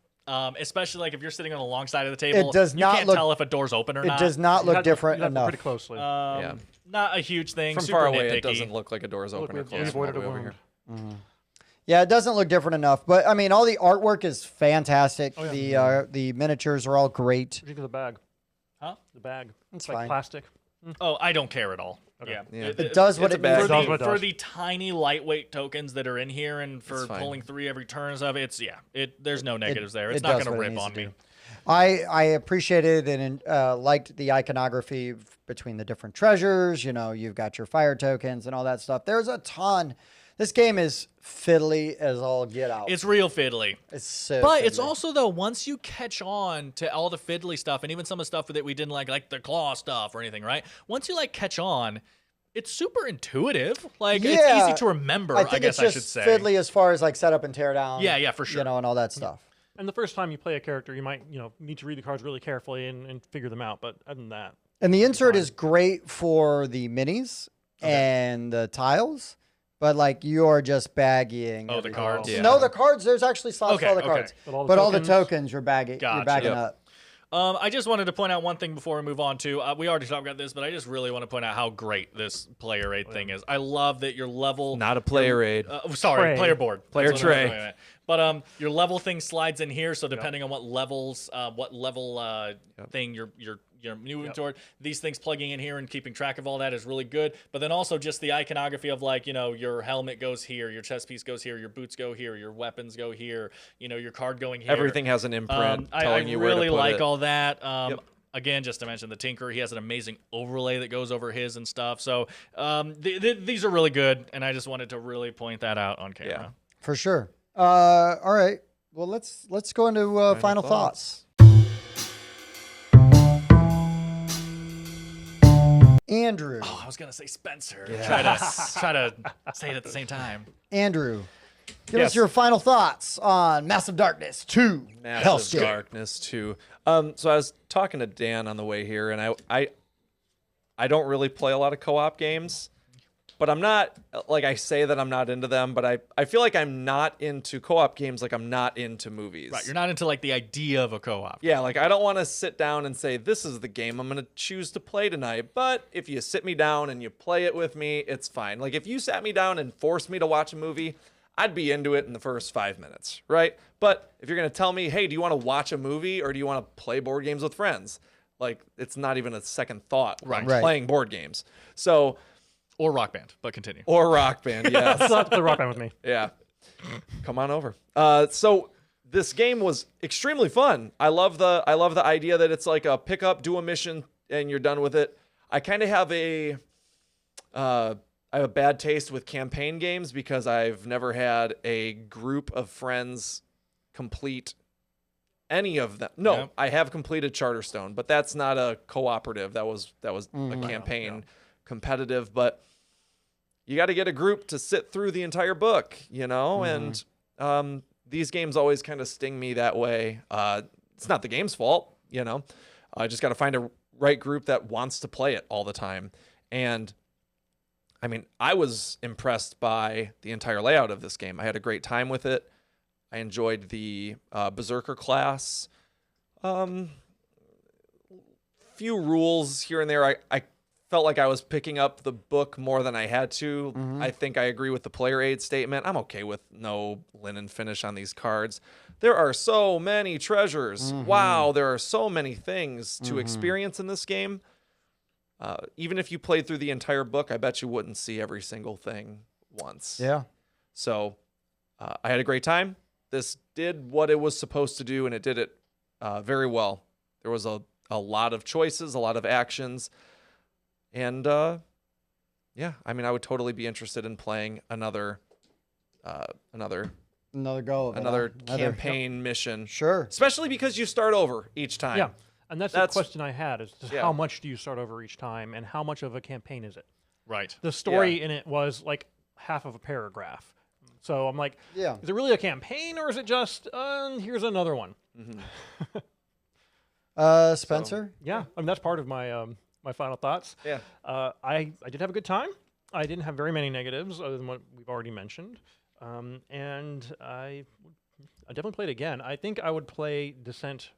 Especially like if you're sitting on the long side of the table, does you not can't look- tell if a door's open or It not. does not You look have to- different you have to enough. pretty closely. Yeah. Not a huge thing. From super far away, nitpicky. it doesn't look like a door is Look, open or we closed. from all avoided the a way over wound. here. Yeah, it doesn't look different enough. But I mean, all the artwork is fantastic. Oh, yeah. The miniatures are all great. What do you think of the bag? Huh? The bag. It's like fine. plastic. Oh, I don't care at all. Okay. Yeah. Yeah. It does what It's it a bag. needs It to does do. what it For does. the tiny lightweight tokens that are in here and for It's fine. pulling 3 every turn and stuff, there's no negatives there. it It's not does going to what it rip needs on to me. do. I appreciated and liked the iconography between the different treasures. You know, you've got your fire tokens and all that stuff. There's a ton. This game is fiddly as all get out. It's real fiddly. It's so But it's fiddly. also though once you catch on to all the fiddly stuff and even some of the stuff that we didn't like the claw stuff or anything, right? Once you like catch on, it's super intuitive. Like it's Yeah. easy to remember. I think guess it's just I should say. fiddly as far as like setup and tear down. Yeah, for sure. You know, and all that stuff. And the first time you play a character, you might, need to read the cards really carefully and figure them out. But other than that, And the insert is great for the minis and the tiles, but like you are just bagging. Oh, the everything cards? else. Yeah. No, the cards. There's actually slots for Okay, all the okay. cards, But all the but all the tokens- tokens you're bagging. Gotcha. You're bagging Yep. up. I just wanted to point out one thing before we move on to. We already talked about this, but I just really want to point out how great this player aid thing is. I love that your level. Not a player aid. Sorry, Tray. player board. Player That's what I was tray. doing. But your level thing slides in here, so depending on what level thing you're moving toward, these things plugging in here and keeping track of all that is really good. But then also just the iconography of like your helmet goes here, your chest piece goes here, your boots go here, your weapons go here, your card going here. Everything has an imprint I telling you where really to put like it. all that. Yep. Again, just to mention the Tinker, he has an amazing overlay that goes over his and stuff. So these are really good, and I just wanted to really point that out on camera. Yeah. For sure. All right. Well, let's go into final thoughts. Andrew. Oh, I was gonna say Spencer. Try to say it at the same time. Andrew, give Yes. us your final thoughts on Massive Darkness 2. Massive Hellscape. Darkness 2. So I was talking to Dan on the way here, and I don't really play a lot of co-op games, but I'm not, like I say that I'm not into them, but I feel like I'm not into co-op games like I'm not into movies. Right, you're not into like the idea of a co-op. Yeah, like I don't want to sit down and say, this is the game I'm going to choose to play tonight. But if you sit me down and you play it with me, it's fine. Like if you sat me down and forced me to watch a movie, I'd be into it in the first 5 minutes, right? But if you're going to tell me, hey, do you want to watch a movie or do you want to play board games with friends? Like it's not even a second thought when I'm Right. playing board games. So, Or Rock Band, but continue. or Rock Band, yes. Still have to play Rock Band with me. Yeah. Come on over. So this game was extremely fun. I love the idea that it's like a pick up, do a mission, and you're done with it. I kind of have I have a bad taste with campaign games because I've never had a group of friends complete any of them. No, Yep. I have completed Charterstone, but that's not a cooperative. That was a campaign competitive, but you got to get a group to sit through the entire book, and these games always kind of sting me that way. It's not the game's fault, I just got to find a right group that wants to play it all the time. And I mean, I was impressed by the entire layout of this game. I had a great time with it. I enjoyed the Berserker class. Few rules here and there. I felt like I was picking up the book more than I had to. I think I agree with the player aid statement. I'm okay with no linen finish on these cards. There are so many treasures. Wow, there are so many things to experience in this game. Even if you played through the entire book, I bet you wouldn't see every single thing once. Yeah. So I had a great time. This did what it was supposed to do, and it did it very well. There was a lot of choices, a lot of actions. And yeah, I mean, I would totally be interested in playing another Another go of it, another huh? campaign mission. Sure. Especially because you start over each time. Yeah. And that's the question I had is just Yeah. how much do you start over each time and how much of a campaign is it? Right. The story in it was like half of a paragraph. So I'm like, Yeah. is it really a campaign or is it just, here's another one? Spencer? Yeah. I mean, that's part of my my final thoughts. Yeah. I did have a good time. I didn't have very many negatives other than what we've already mentioned. And I definitely played again. I think I would play Descent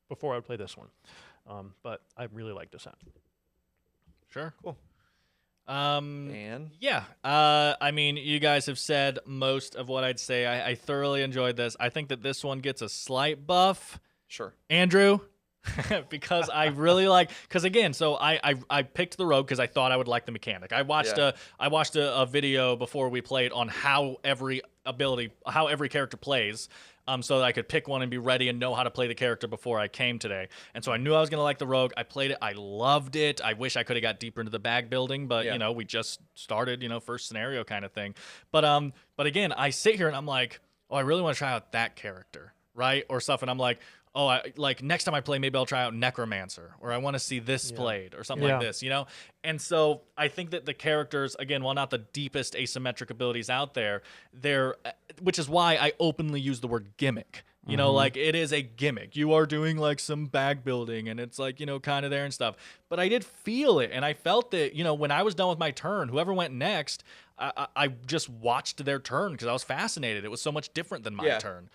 before I would play this one. But I really like Descent. Sure. Cool. And yeah, I mean, you guys have said most of what I'd say. I thoroughly enjoyed this. I think that this one gets a slight buff. Sure. Andrew, because I really like, because again, so I picked the rogue because I thought I would like the mechanic. I watched a video before we played on how every character plays. So that I could pick one and be ready and know how to play the character before I came today. And so I knew I was going to like the rogue. I played it. I loved it. I wish I could have got deeper into the bag building, but you know, we just started, you know, first scenario kind of thing. But again, I sit here and I'm like, oh, I really want to try out that character, right? Or stuff. And I'm like, oh, like next time I play, maybe I'll try out Necromancer, or I want to see this played, or something like this, you know? And so I think that the characters, again, while not the deepest asymmetric abilities out there, which is why I openly use the word gimmick. You know, like, it is a gimmick. You are doing, like, some bag building, and it's, like, you know, kind of there and stuff. But I did feel it, and I felt that, you know, when I was done with my turn, whoever went next, I just watched their turn because I was fascinated. It was so much different than my turn.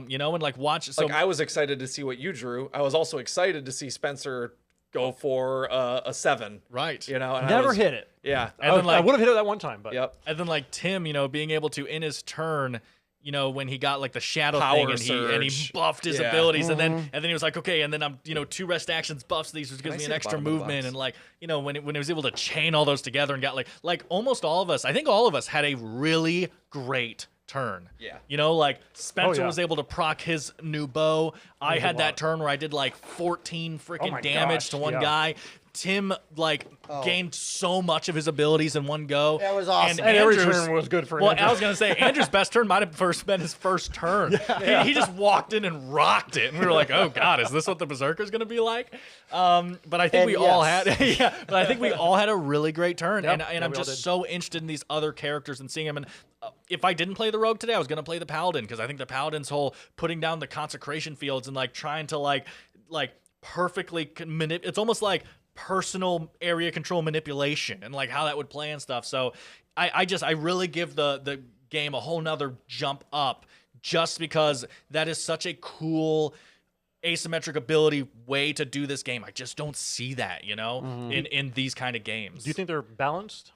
You know, and, like, watch... So, like, I was excited to see what you drew. I was also excited to see Spencer go for a 7. Right. You know? And Never hit it. Yeah. And then, like, I would have hit it that one time, but... Yep. And then, like, Tim, you know, being able to, in his turn... You know, when he got like the shadow Power thing and he surge. buffed his abilities and then he was like, okay, and then I'm, you know, 2 rest actions buffs these, which gives me an extra movement, and like, you know, when he was able to chain all those together and got like almost all of us, I think all of us had a really great turn. Yeah. You know, like Spencer was able to proc his new bow. I had that lot. turn where I did like 14 freaking my damage gosh, to one yeah. guy. Tim gained so much of his abilities in one go. That was awesome. And every Andrew's- turn was good for Well, Andrew. I was gonna say Andrew's best turn might have first been his first turn. He just walked in and rocked it, and we were like, "Oh God, is this what the Berserker's gonna be like?" But I think we all had, But I think we all had a really great turn, and I'm we all just did. so interested in these other characters and seeing them. And if I didn't play the Rogue today, I was gonna play the Paladin because I think the Paladin's whole putting down the consecration fields and like trying to like perfectly it's almost like personal area control manipulation and like how that would play and stuff. So I really give the game a whole nother jump up just because that is such a cool asymmetric ability way to do this game. I just don't see that, you know, in these kind of games. Do you think they're balanced?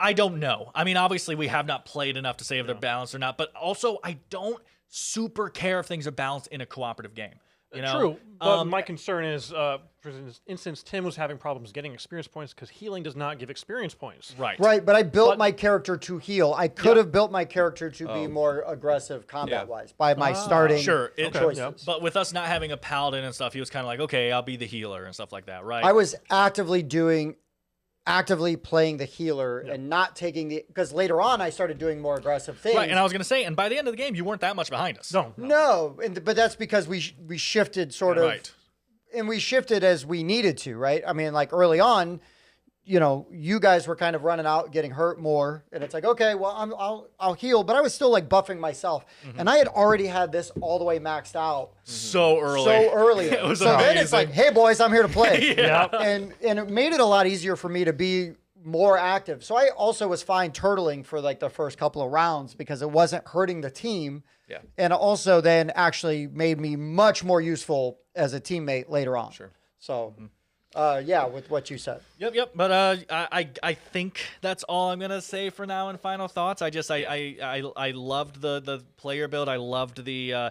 I don't know. I mean, obviously we have not played enough to say if they're balanced or not, but also I don't super care if things are balanced in a cooperative game. You know? True, but my concern is, for instance, Tim was having problems getting experience points because healing does not give experience points. Right. Right, but I built my character to heal. I could have built my character to be more aggressive combat-wise by my starting choices. Yeah. But with us not having a paladin and stuff, he was kind of like, okay, I'll be the healer and stuff like that, right? I was actively playing the healer and not taking the... Because later on, I started doing more aggressive things. Right, and I was going to say, and by the end of the game, you weren't that much behind us. No. No, but that's because we shifted sort of... Right. And we shifted as we needed to, right? I mean, like early on, you know, you guys were kind of running out, getting hurt more, and it's like, okay, well, I'll heal, but I was still like buffing myself, and I had already had this all the way maxed out So early. so early. It was so then it's amazing. like, hey boys, I'm here to play, Yeah. and it made it a lot easier for me to be more active. So I also was fine turtling for like the first couple of rounds because it wasn't hurting the team. Yeah. And also then actually made me much more useful as a teammate later on. Sure. So, yeah, with what you said. Yep. But I think that's all I'm gonna say for now in final thoughts. I loved the player build. I loved the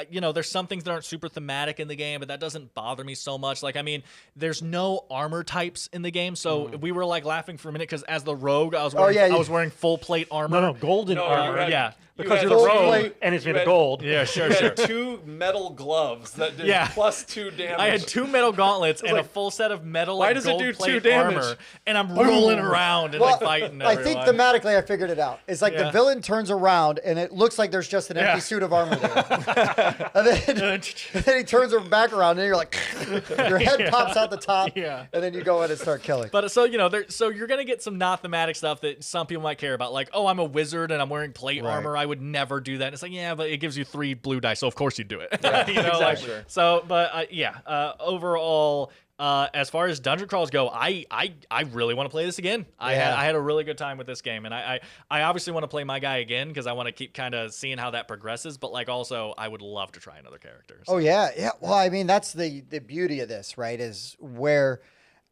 you know, there's some things that aren't super thematic in the game, but that doesn't bother me so much. Like, I mean, there's no armor types in the game, so we were like laughing for a minute because as the rogue, I was wearing, I was wearing full plate armor. No, golden armor. had- Yeah. Because you you're the had rogue, plate- and it's made you of had- gold. Yeah, sure, You sure. had 2 metal gloves that did +2 damage. I had 2 metal gauntlets and a like, full set of metal why like, does it gold do 2 plate damage? armor, and I'm rolling around and like fighting I everyone. think thematically I figured it out. It's like the villain turns around and it looks like there's just an empty suit of armor there. and then he turns back around and you're like, your head pops out the top. Yeah. And then you go in and start killing. But so, so you're gonna get some not thematic stuff that some people might care about, like, oh, I'm a wizard and I'm wearing plate armor. I would never do that. And it's like, yeah, but it gives you 3 blue dice, so of course you'd do it. Yeah, you know, exactly. like, so, but overall, as far as dungeon crawls go, I really want to play this again. I had a really good time with this game, and I obviously want to play my guy again because I want to keep kind of seeing how that progresses. But like also, I would love to try another character. So. Oh yeah. Well, I mean, that's the beauty of this, right? Is where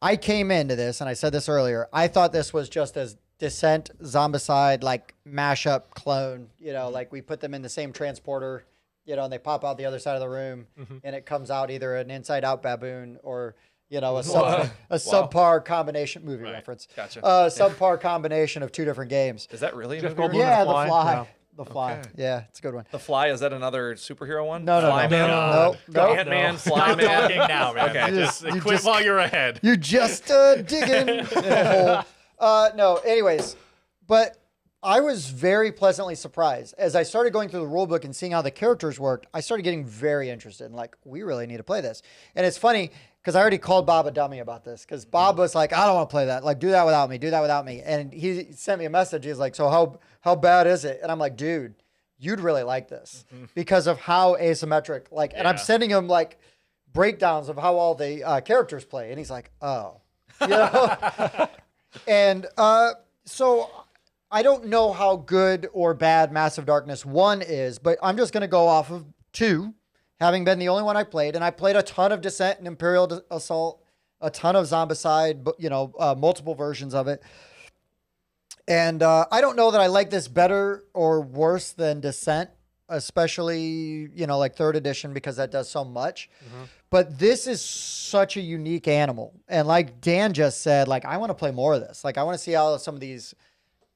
I came into this, and I said this earlier. I thought this was just as Descent, Zombicide, like mashup clone. You know, like we put them in the same transporter. You know, and they pop out the other side of the room, and it comes out either an inside-out baboon or a subpar combination movie reference. Gotcha. Subpar combination of 2 different games. Is that really a Jeff movie? Goldblum. Yeah, The Fly? The Fly. Yeah. The Fly. Okay. Yeah, it's a good one. The Fly, is that another superhero one? No. No. Ant-Man, Fly Stop Man. talking now, man. Okay. Just quit while you're ahead. You're just digging in a hole. No, anyways, but I was very pleasantly surprised. As I started going through the rule book and seeing how the characters worked, I started getting very interested and like, we really need to play this. And it's funny because I already called Bob a dummy about this because Bob was like, I don't want to play that. Like, do that without me. Do that without me. And he sent me a message. He's like, so how bad is it? And I'm like, dude, you'd really like this because of how asymmetric. Like, and I'm sending him like breakdowns of how all the characters play. And he's like, oh, you know? And so I don't know how good or bad Massive Darkness 1 is, but I'm just going to go off of 2, having been the only one I played. And I played a ton of Descent and Imperial Assault, a ton of Zombicide, multiple versions of it. And I don't know that I like this better or worse than Descent, especially, like 3rd edition, because that does so much. But this is such a unique animal. And like Dan just said, like, I want to play more of this. Like, I want to see how some of these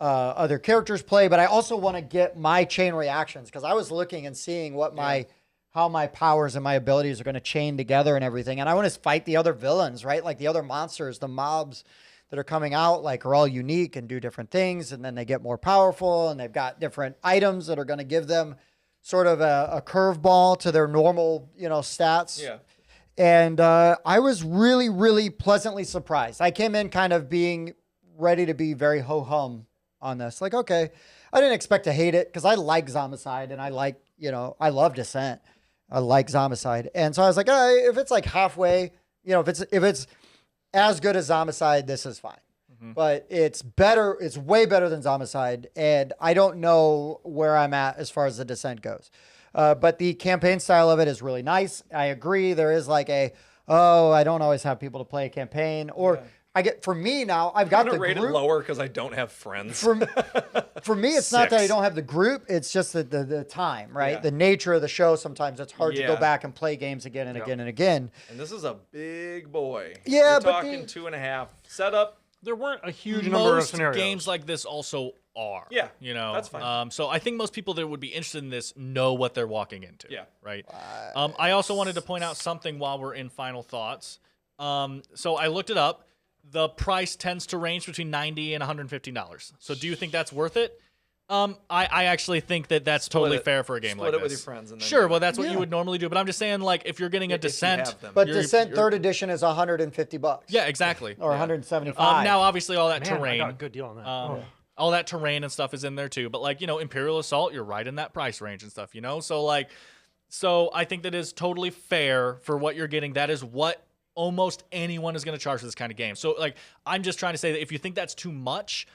other characters play, but I also want to get my chain reactions because I was looking and seeing what how my powers and my abilities are going to chain together and everything. And I want to fight the other villains, right? Like the other monsters, the mobs that are coming out, like are all unique and do different things. And then they get more powerful and they've got different items that are going to give them sort of a curveball to their normal, stats. Yeah. And I was really, really pleasantly surprised. I came in kind of being ready to be very ho-hum on this. Like, okay, I didn't expect to hate it because I like Zombicide and I like, I love Descent. I like Zombicide. And so I was like, if it's like halfway, if it's as good as Zombicide, this is fine. But it's better. It's way better than Zombicide. And I don't know where I'm at as far as the Descent goes. But the campaign style of it is really nice. I agree. There is like I don't always have people to play a campaign or for me now, I've got the rated group. lower because I don't have friends. For me, it's not that I don't have the group. It's just the time, right? Yeah. The nature of the show. Sometimes it's hard to go Yeah. back and play games again and again and again. And this is a big boy. Yeah, You're but talking 2.5 setup. There weren't a huge number of Most scenarios. games like this also are. Yeah, that's fine. So I think most people that would be interested in this know what they're walking into. Yeah. Right. I also wanted to point out something while we're in final thoughts. So I looked it up. The price tends to range between $90 and $115. So do you think that's worth it? I actually think that's totally fair for a game like this. Split it with your friends. And then Sure, well, that's what you would normally do. But I'm just saying, like, if you're getting a If you Descent, have them. But Descent 3rd edition is $150. yeah, exactly. Or 175. Now, obviously, all that Man, I terrain, got a good deal on that. all that terrain and stuff is in there too. But like, Imperial Assault, you're right in that price range and stuff. So I think that is totally fair for what you're getting. That is what almost anyone is going to charge for this kind of game. So like, I'm just trying to say that if you think that's too much,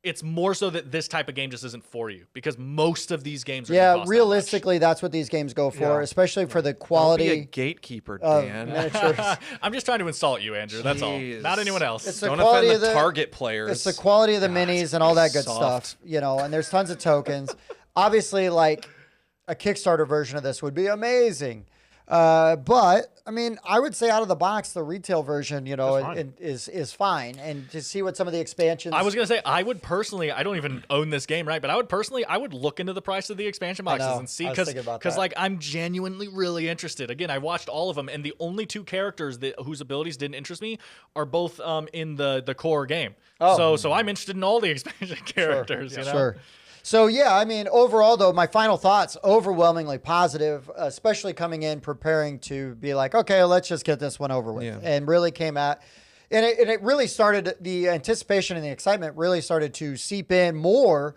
it's more so that this type of game just isn't for you because most of these games are gonna cost realistically, that's what these games go for, especially for the Don't be a quality gatekeeper, of Dan. miniatures. that much. I'm just trying to insult you, Andrew. That's all. Jeez. Not anyone else. It's the Don't quality offend of the Target players. It's the quality of the minis and all that good soft. stuff, and there's tons of tokens. Obviously, like a Kickstarter version of this would be amazing. But I mean, I would say out of the box, the retail version, is fine. And to see what some of the expansions. I was gonna say I would personally. I don't even own this game, right? But I would look into the price of the expansion boxes know. and see I was thinking about that. like I'm genuinely really interested. Again, I watched all of them, and the only 2 characters whose abilities didn't interest me are both in the core game. Oh. So I'm interested in all the expansion characters. Sure. So, yeah, I mean, overall, though, my final thoughts, overwhelmingly positive, especially coming in preparing to be like, okay, let's just get this one over with. Yeah. And really came at, and it really started, the anticipation and the excitement really started to seep in more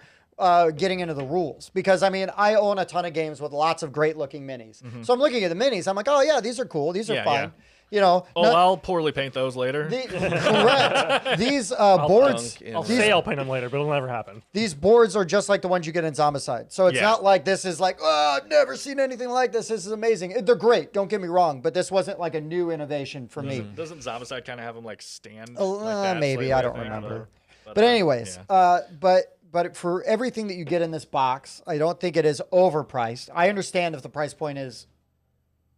getting into the rules because I mean I own a ton of games with lots of great looking minis. So I'm looking at the minis. I'm like, oh yeah, these are cool. These are Yeah, fine. yeah. You know, I'll poorly paint those later. correct. These boards, dunk in I'll These- say I'll paint them later, but it'll never happen. these boards are just like the ones you get in Zombicide. So it's Yeah. not like this is like, oh, I've never seen anything like this. This is amazing. They're great. Don't get me wrong, but this wasn't like a new innovation for me. Doesn't Zombicide kind of have them like stand? Oh, like that maybe slightly, I don't think? remember. But But anyways, yeah. but for everything that you get in this box, I don't think it is overpriced. I understand if the price point is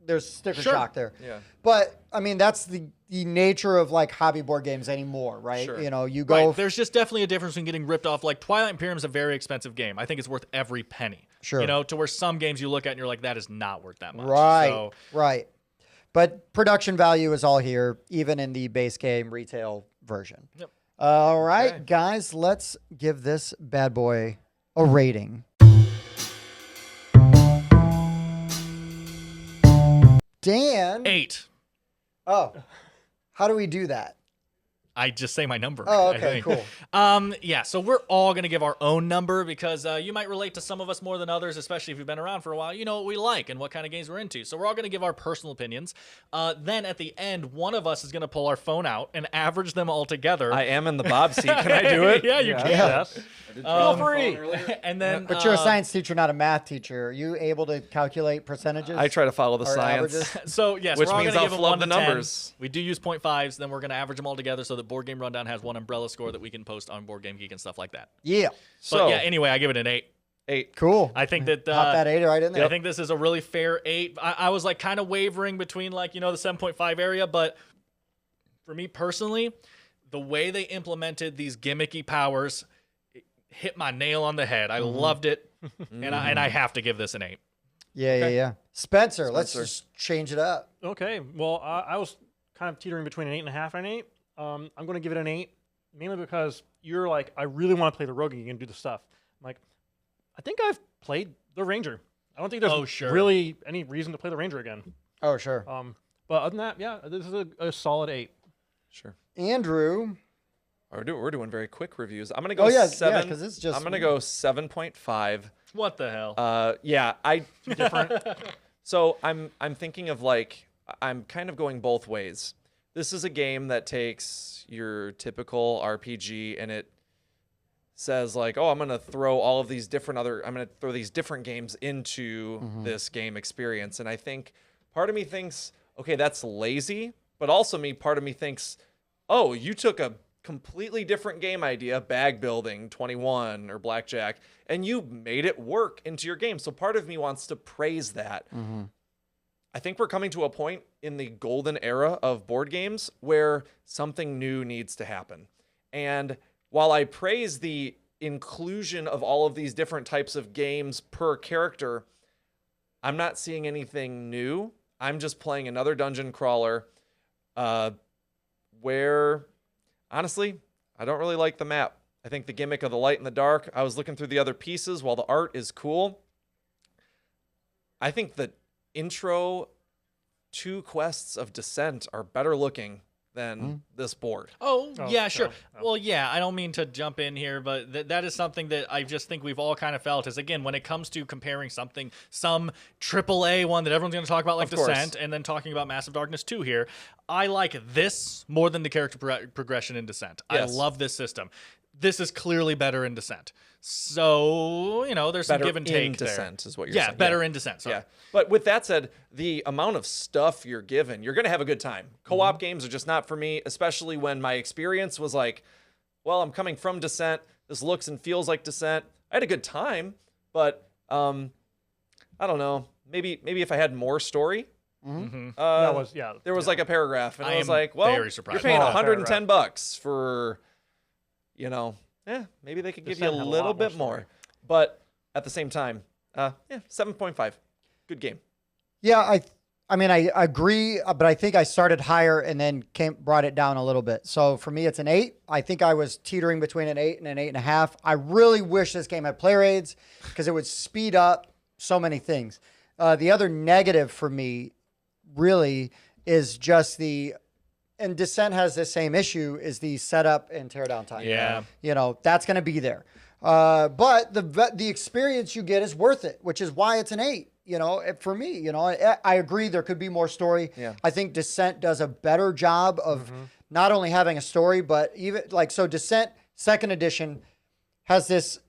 there's sticker Sure. shock there. Yeah. But I mean that's the nature of like hobby board games anymore, right? Sure. You know, you go Right, there's just definitely a difference in getting ripped off. Like Twilight Imperium is a very expensive game. I think it's worth every penny. Sure. You know, to where some games you look at and you're like, that is not worth that much. right, So, right. But production value is all here, even in the base game retail version. Yep. All right, Okay. guys, let's give this bad boy a rating. Dan. 8. Oh, how do we do that? I just say my number. Oh, I okay, think. cool. Yeah, so we're all going to give our own number because you might relate to some of us more than others, especially if you've been around for a while. You know what we like and what kind of games we're into. So we're all going to give our personal opinions. Then at the end, one of us is going to pull our phone out and average them all together. I am in the Bob seat. Can I do it? Yeah, you Yeah. can. Yes. Feel free. And then, But you're a science teacher, not a math teacher. Are you able to calculate percentages? I try to follow the or science. averages? So yes, Which we're all means gonna I'll give them flub 1 the to 10. numbers. We do use 0.5s. Then we're going to average them all together so that Board Game Rundown has one umbrella score that we can post on Board Game Geek and stuff like that. Yeah. So But yeah, anyway, I give it an 8. 8. Cool. I think that Pop that 8 right in there. I think this is a really fair 8. I was like kind of wavering between like, you know, the 7.5 area, but for me personally, the way they implemented these gimmicky powers it hit my nail on the head. I loved it, and I have to give this an 8. Yeah. Spencer, let's Spencer. just change it up. Okay. Well, I was kind of teetering between an 8.5 and an 8. I'm going to give it an 8, mainly because you're like, I really want to play the rogue and you can do the stuff. I'm like, I think I've played the ranger. I don't think there's Oh, sure. really any reason to play the ranger again. Oh, sure. But other than that, yeah, this is a solid 8. Sure. Andrew. We're doing very quick reviews. I'm gonna go Oh, yeah, 7. 'cause it's just- I'm gonna go 7.5. What the hell? Yeah, different. So I'm thinking of like I'm kind of going both ways. This is a game that takes your typical RPG and it says like, oh, I'm gonna throw all of these different I'm gonna throw these different games into this game experience. And I think part of me thinks, okay, that's lazy, but also part of me thinks, oh, you took a completely different game idea, bag building, 21 or blackjack, and you made it work into your game. So part of me wants to praise that. I think we're coming to a point in the golden era of board games where something new needs to happen. And while I praise the inclusion of all of these different types of games per character, I'm not seeing anything new. I'm just playing another dungeon crawler where, honestly, I don't really like the map. I think the gimmick of the light and the dark, I was looking through the other pieces while the art is cool. I think the intro 2 quests of Descent are better looking than this board. Oh, yeah, no, sure. no. Well, yeah, I don't mean to jump in here, but that is something that I just think we've all kind of felt is, again, when it comes to comparing something, some AAA one that everyone's going to talk about like Of course. Descent, and then talking about Massive Darkness 2 here, I like this more than the character progression in Descent. Yes. I love this system. This is clearly better in Descent. So, you know, there's some Better give and in take there. Descent is what you're Yeah, saying. better in Descent. Sorry. Yeah. But with that said, the amount of stuff you're given, you're going to have a good time. Co-op games are just not for me, especially when my experience was like, well, I'm coming from Descent. This looks and feels like Descent. I had a good time, but I don't know. Maybe if I had more story. That was, yeah. There was like a paragraph, and I I was am like, well, very you're surprised. paying Small $110 for, maybe they could give you a Descent had a little lot more bit more. story. But at the same time, 7.5. Good game. Yeah, I mean, I agree, but I think I started higher and then brought it down a little bit. So for me, it's an 8. I think I was teetering between an 8 and an 8.5. I really wish this game had player aids because it would speed up so many things. The other negative for me really is just and Descent has the same issue, is the setup and teardown time. Yeah. That's going to be there. But the experience you get is worth it, which is why it's an 8. You know, for me, you know, I agree there could be more story. Yeah. I think Descent does a better job of not only having a story, but even like, so Descent 2nd edition has this,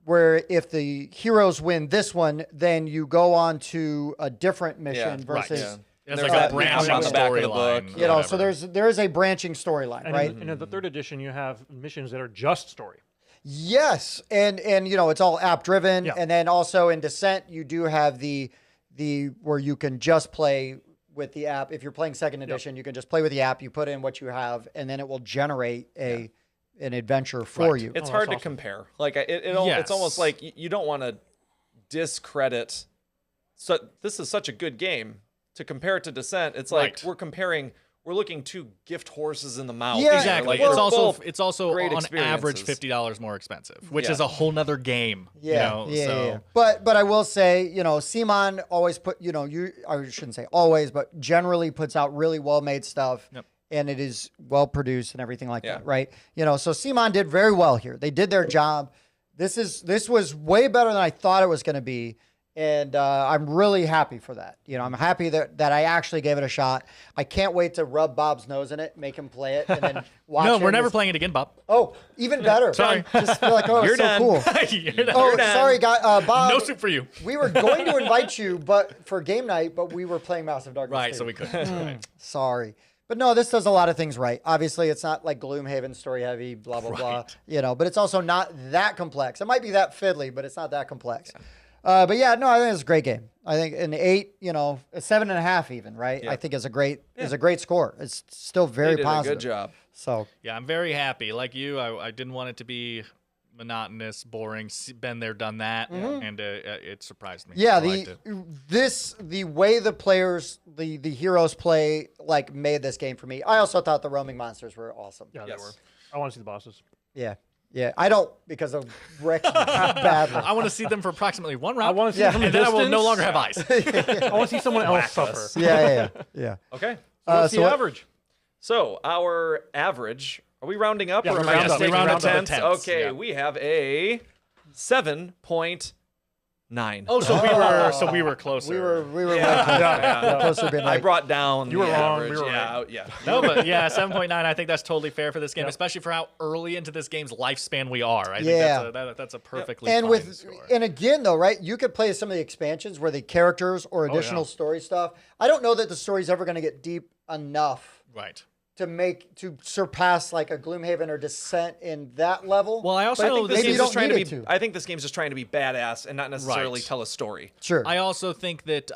where if the heroes win this one, then you go on to a different mission versus, Yeah. It's There's like a that branching on the back of the book. storyline. you know, whatever. so there is a branching storyline, And right? in the 3rd edition, you have missions that are just story. Yes, and you know it's all app driven, Yeah. and then also in Descent you do have the where you can just play with the app. If you're playing 2nd edition, you can just play with the app. You put in what you have, and then it will generate an adventure for you. It's Oh, hard that's to awesome. compare. Like it's Yes. almost like you don't want to discredit. So this is such a good game to compare it to Descent. It's like Right. we're looking two gift horses in the mouth. Yeah, here. Exactly. Like, Well, it's also great on average experiences. $50 more expensive, which Yeah. is a whole nother game. Yeah, You know, so. But I will say, you know, CMON always put, you know, I shouldn't say always, but generally puts out really well made stuff. Yep. And it is well produced and everything like Yeah. that, right? You know, so CMON did very well here. They did their job. This was way better than I thought it was going to be, and I'm really happy for that. You know, I'm happy that I actually gave it a shot. I can't wait to rub Bob's nose in it, make him play it, and then watch. No, him we're never as- playing it again, Bob. Oh, even better. Sorry. Just feel like, oh, You're it's so done. cool. You're not- Oh, You're done. sorry, guy, Bob. no soup for you. We were going to invite you, but for game night, but we were playing Massive Darkness. Right, too. so we couldn't. Right. Sorry. But no, this does a lot of things right. Obviously, it's not like Gloomhaven, story heavy, blah, blah, blah. Right. You know, but it's also not that complex. It might be that fiddly, but it's not that complex. But yeah, no, I think it's a great game. I think an 8, you know, a 7.5 even, right? Yeah. I think is a great score. It's still very they did positive. a good job. So Yeah, I'm very happy. Like you, I didn't want it to be monotonous, boring. Been there, done that, and it surprised me. yeah, I liked it. the way the players, the heroes play, like made this game for me. I also thought the roaming monsters were awesome. Yeah, Yes. they were. I want to see the bosses. Yeah. Yeah. I don't because of Rick badly. I want to see them for approximately one I round, want to see Yeah. it from a and then I will distance. no longer have eyes. I want to see someone else suffer. Yeah. Okay. What's so the what- average? So our average. Are we rounding up Yeah, or we am I round just up. taking We round the up to tenths? tenths, Okay, yeah. we have a 7.9. Oh, so we were closer. We were Yeah. closer to being I right. brought down You were the wrong, average. we were yeah, right. yeah. No, but yeah, 7.9. I think that's totally fair for this game, Yep. especially for how early into this game's lifespan we are. I Yeah. think that's a perfectly And fine score. again though, right? You could play some of the expansions where the characters or additional story stuff. I don't know that the story's ever going to get deep enough Right. to surpass like a Gloomhaven or Descent in that level. Well, I also But I know think this this maybe game's you just don't trying to need be. it to. I think this game's just trying to be badass and not necessarily Right. tell a story. Sure. I also think that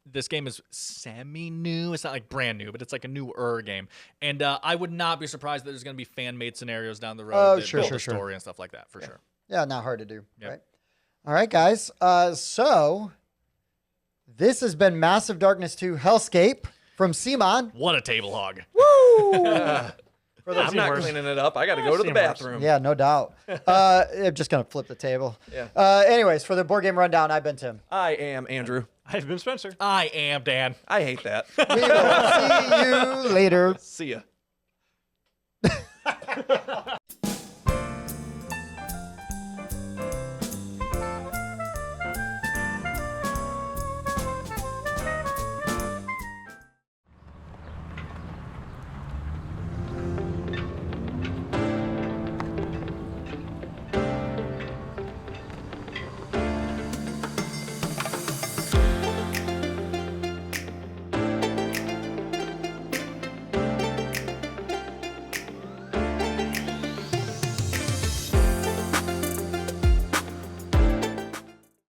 this game is semi-new. It's not like brand new, but it's like a newer game. And I would not be surprised that there's going to be fan-made scenarios down the road Oh, that sure, build sure, a sure. story and stuff like that, for sure. Yeah, not hard to do. Yep. Right. All right, guys. So this has been Massive Darkness 2 Hellscape from CMON. What a table hog. Woo! For those I'm not worse. cleaning it up. I got to go to the seen worse. bathroom. Yeah, no doubt. I'm just going to flip the table. Yeah. Anyways, for the board game rundown, I've been Tim. I am Andrew. I've been Spencer. I am Dan. I hate that. We will see you later. See ya.